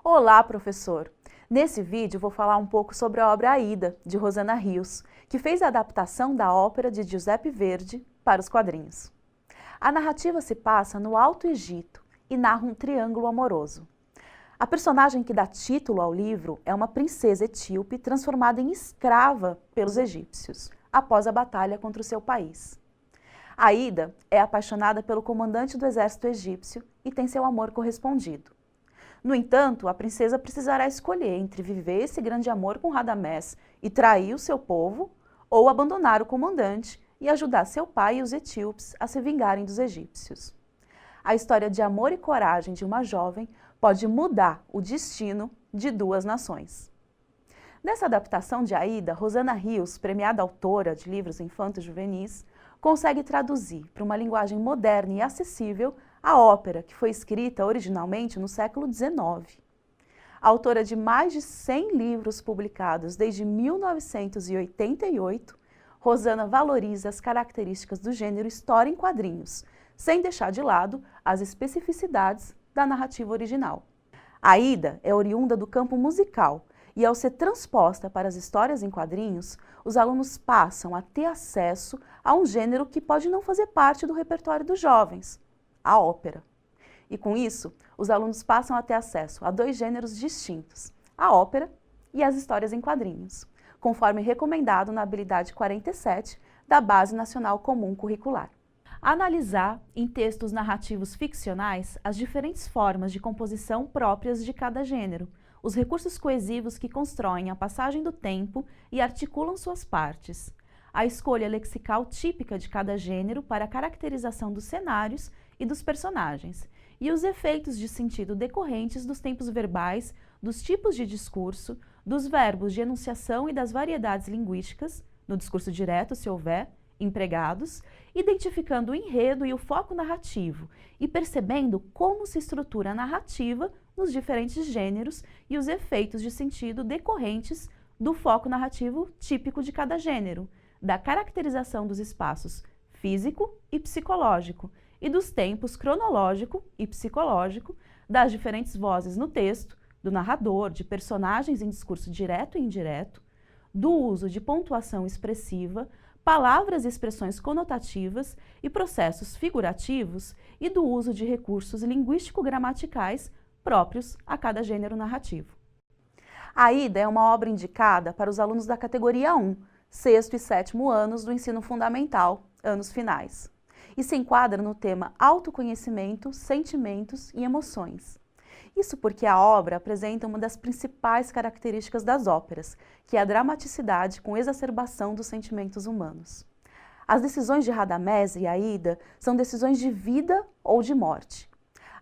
Olá, professor! Nesse vídeo vou falar um pouco sobre a obra Aida, de Rosana Rios, que fez a adaptação da ópera de Giuseppe Verdi para os quadrinhos. A narrativa se passa no Alto Egito e narra um triângulo amoroso. A personagem que dá título ao livro é uma princesa etíope transformada em escrava pelos egípcios, após a batalha contra o seu país. Aida é apaixonada pelo comandante do exército egípcio e tem seu amor correspondido. No entanto, a princesa precisará escolher entre viver esse grande amor com Radamés e trair o seu povo, ou abandonar o comandante e ajudar seu pai e os etíopes a se vingarem dos egípcios. A história de amor e coragem de uma jovem pode mudar o destino de duas nações. Nessa adaptação de Aida, Rosana Rios, premiada autora de livros infantos juvenis, consegue traduzir para uma linguagem moderna e acessível a ópera, que foi escrita originalmente no século XIX. Autora de mais de 100 livros publicados desde 1988, Rosana valoriza as características do gênero história em quadrinhos, sem deixar de lado as especificidades da narrativa original. Aida é oriunda do campo musical e, ao ser transposta para as histórias em quadrinhos, os alunos passam a ter acesso a um gênero que pode não fazer parte do repertório dos jovens, a ópera. E com isso, os alunos passam a ter acesso a dois gêneros distintos, a ópera e as histórias em quadrinhos, conforme recomendado na habilidade 47 da Base Nacional Comum Curricular. Analisar, em textos narrativos ficcionais, as diferentes formas de composição próprias de cada gênero, os recursos coesivos que constroem a passagem do tempo e articulam suas partes, a escolha lexical típica de cada gênero para a caracterização dos cenários e dos personagens, e os efeitos de sentido decorrentes dos tempos verbais, dos tipos de discurso, dos verbos de enunciação e das variedades linguísticas, no discurso direto, se houver, empregados, identificando o enredo e o foco narrativo e percebendo como se estrutura a narrativa nos diferentes gêneros e os efeitos de sentido decorrentes do foco narrativo típico de cada gênero, da caracterização dos espaços físico e psicológico e dos tempos cronológico e psicológico, das diferentes vozes no texto, do narrador, de personagens em discurso direto e indireto, do uso de pontuação expressiva, palavras e expressões conotativas e processos figurativos e do uso de recursos linguístico-gramaticais próprios a cada gênero narrativo. Aida é uma obra indicada para os alunos da categoria 1, sexto e sétimo anos do ensino fundamental, anos finais, e se enquadra no tema autoconhecimento, sentimentos e emoções. Isso porque a obra apresenta uma das principais características das óperas, que é a dramaticidade com exacerbação dos sentimentos humanos. As decisões de Radamés e Aida são decisões de vida ou de morte.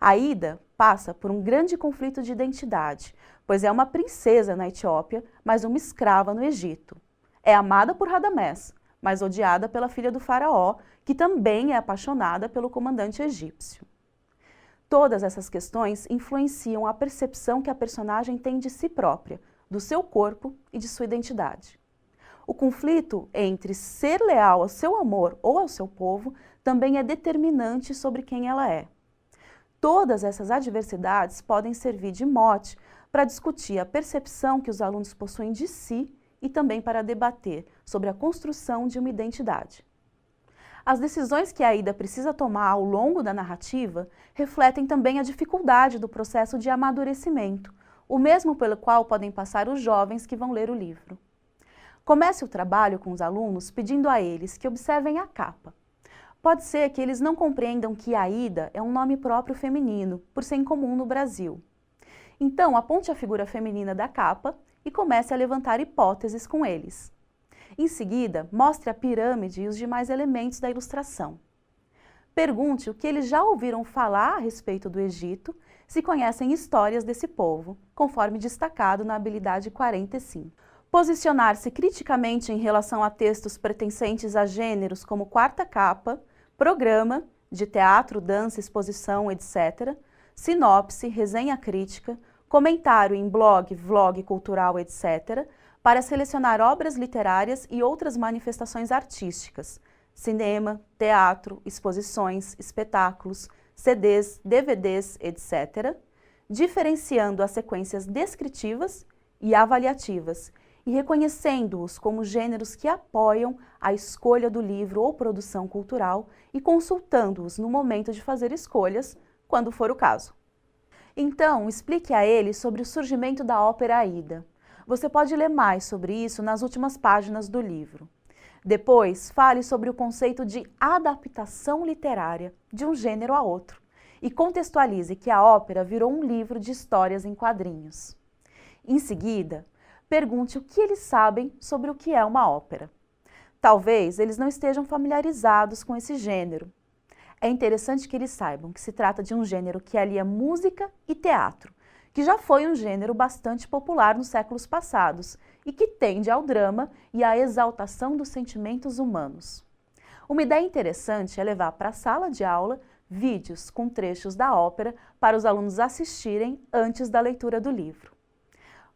Aida passa por um grande conflito de identidade, pois é uma princesa na Etiópia, mas uma escrava no Egito. É amada por Radamés, mas odiada pela filha do faraó, que também é apaixonada pelo comandante egípcio. Todas essas questões influenciam a percepção que a personagem tem de si própria, do seu corpo e de sua identidade. O conflito entre ser leal ao seu amor ou ao seu povo também é determinante sobre quem ela é. Todas essas adversidades podem servir de mote para discutir a percepção que os alunos possuem de si e também para debater sobre a construção de uma identidade. As decisões que a Aida precisa tomar ao longo da narrativa refletem também a dificuldade do processo de amadurecimento, o mesmo pelo qual podem passar os jovens que vão ler o livro. Comece o trabalho com os alunos pedindo a eles que observem a capa. Pode ser que eles não compreendam que Aida é um nome próprio feminino, por ser incomum no Brasil. Então, aponte a figura feminina da capa e comece a levantar hipóteses com eles. Em seguida, mostre a pirâmide e os demais elementos da ilustração. Pergunte o que eles já ouviram falar a respeito do Egito, se conhecem histórias desse povo, conforme destacado na habilidade 45. Posicionar-se criticamente em relação a textos pertencentes a gêneros como quarta capa, programa, de teatro, dança, exposição, etc., sinopse, resenha crítica, comentário em blog, vlog cultural, etc., para selecionar obras literárias e outras manifestações artísticas, cinema, teatro, exposições, espetáculos, CDs, DVDs, etc., diferenciando as sequências descritivas e avaliativas e reconhecendo-os como gêneros que apoiam a escolha do livro ou produção cultural e consultando-os no momento de fazer escolhas, quando for o caso. Então, explique a ele sobre o surgimento da ópera Aida. Você pode ler mais sobre isso nas últimas páginas do livro. Depois, fale sobre o conceito de adaptação literária de um gênero a outro e contextualize que a ópera virou um livro de histórias em quadrinhos. Em seguida, pergunte o que eles sabem sobre o que é uma ópera. Talvez eles não estejam familiarizados com esse gênero. É interessante que eles saibam que se trata de um gênero que alia música e teatro, que já foi um gênero bastante popular nos séculos passados e que tende ao drama e à exaltação dos sentimentos humanos. Uma ideia interessante é levar para a sala de aula vídeos com trechos da ópera para os alunos assistirem antes da leitura do livro.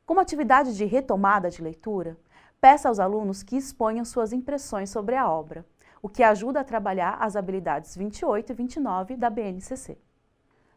Como atividade de retomada de leitura, peça aos alunos que exponham suas impressões sobre a obra, o que ajuda a trabalhar as habilidades 28 e 29 da BNCC.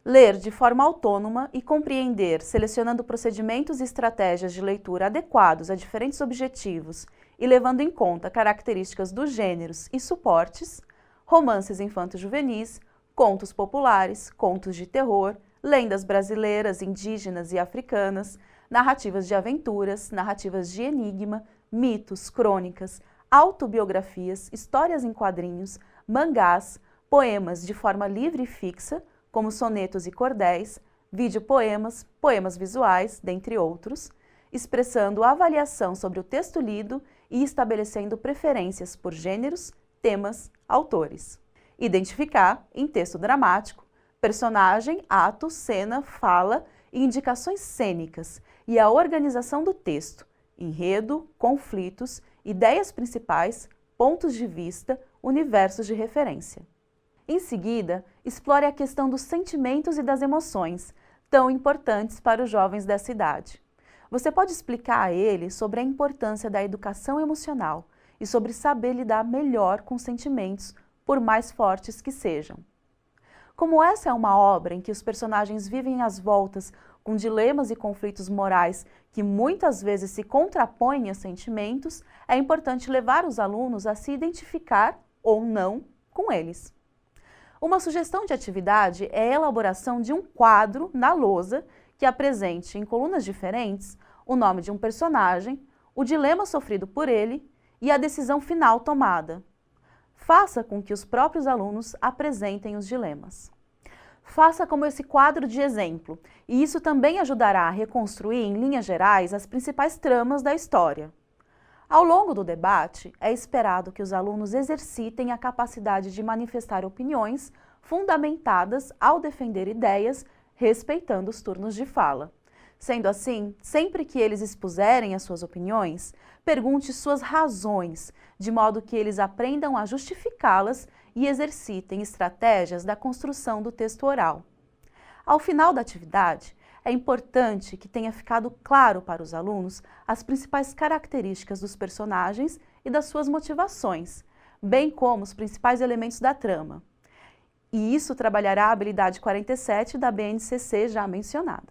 Ler de forma autônoma e compreender, selecionando procedimentos e estratégias de leitura adequados a diferentes objetivos e levando em conta características dos gêneros e suportes, romances infanto-juvenis, contos populares, contos de terror, lendas brasileiras, indígenas e africanas, narrativas de aventuras, narrativas de enigma, mitos, crônicas, autobiografias, histórias em quadrinhos, mangás, poemas de forma livre e fixa, como sonetos e cordéis, videopoemas, poemas visuais, dentre outros, expressando avaliação sobre o texto lido e estabelecendo preferências por gêneros, temas, autores. Identificar, em texto dramático, personagem, ato, cena, fala e indicações cênicas e a organização do texto, enredo, conflitos, ideias principais, pontos de vista, universos de referência. Em seguida, explore a questão dos sentimentos e das emoções, tão importantes para os jovens dessa idade. Você pode explicar a eles sobre a importância da educação emocional e sobre saber lidar melhor com sentimentos, por mais fortes que sejam. Como essa é uma obra em que os personagens vivem às voltas com dilemas e conflitos morais que muitas vezes se contrapõem a sentimentos, é importante levar os alunos a se identificar ou não com eles. Uma sugestão de atividade é a elaboração de um quadro na lousa que apresente em colunas diferentes o nome de um personagem, o dilema sofrido por ele e a decisão final tomada. Faça com que os próprios alunos apresentem os dilemas. Faça como esse quadro de exemplo, e isso também ajudará a reconstruir, em linhas gerais, as principais tramas da história. Ao longo do debate, é esperado que os alunos exercitem a capacidade de manifestar opiniões fundamentadas ao defender ideias, respeitando os turnos de fala. Sendo assim, sempre que eles expuserem as suas opiniões, pergunte suas razões, de modo que eles aprendam a justificá-las e exercitem estratégias da construção do texto oral. Ao final da atividade, é importante que tenha ficado claro para os alunos as principais características dos personagens e das suas motivações, bem como os principais elementos da trama. E isso trabalhará a habilidade 47 da BNCC já mencionada.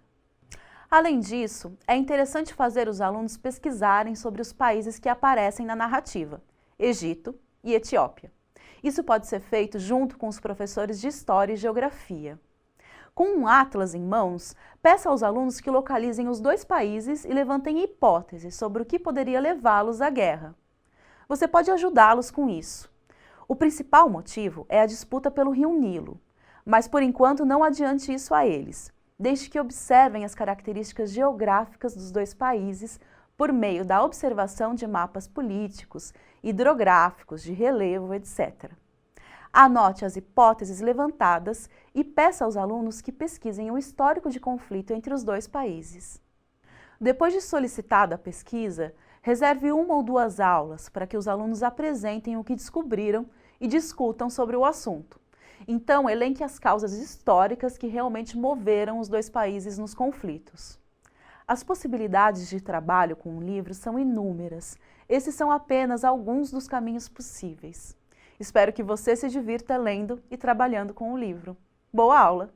Além disso, é interessante fazer os alunos pesquisarem sobre os países que aparecem na narrativa, Egito e Etiópia. Isso pode ser feito junto com os professores de História e Geografia. Com um atlas em mãos, peça aos alunos que localizem os dois países e levantem hipóteses sobre o que poderia levá-los à guerra. Você pode ajudá-los com isso. O principal motivo é a disputa pelo Rio Nilo, mas por enquanto não adiante isso a eles. Desde que observem as características geográficas dos dois países por meio da observação de mapas políticos, hidrográficos, de relevo, etc. Anote as hipóteses levantadas e peça aos alunos que pesquisem o histórico de conflito entre os dois países. Depois de solicitada a pesquisa, reserve 1 ou 2 aulas para que os alunos apresentem o que descobriram e discutam sobre o assunto. Então, elenque as causas históricas que realmente moveram os dois países nos conflitos. As possibilidades de trabalho com o livro são inúmeras. Esses são apenas alguns dos caminhos possíveis. Espero que você se divirta lendo e trabalhando com o livro. Boa aula!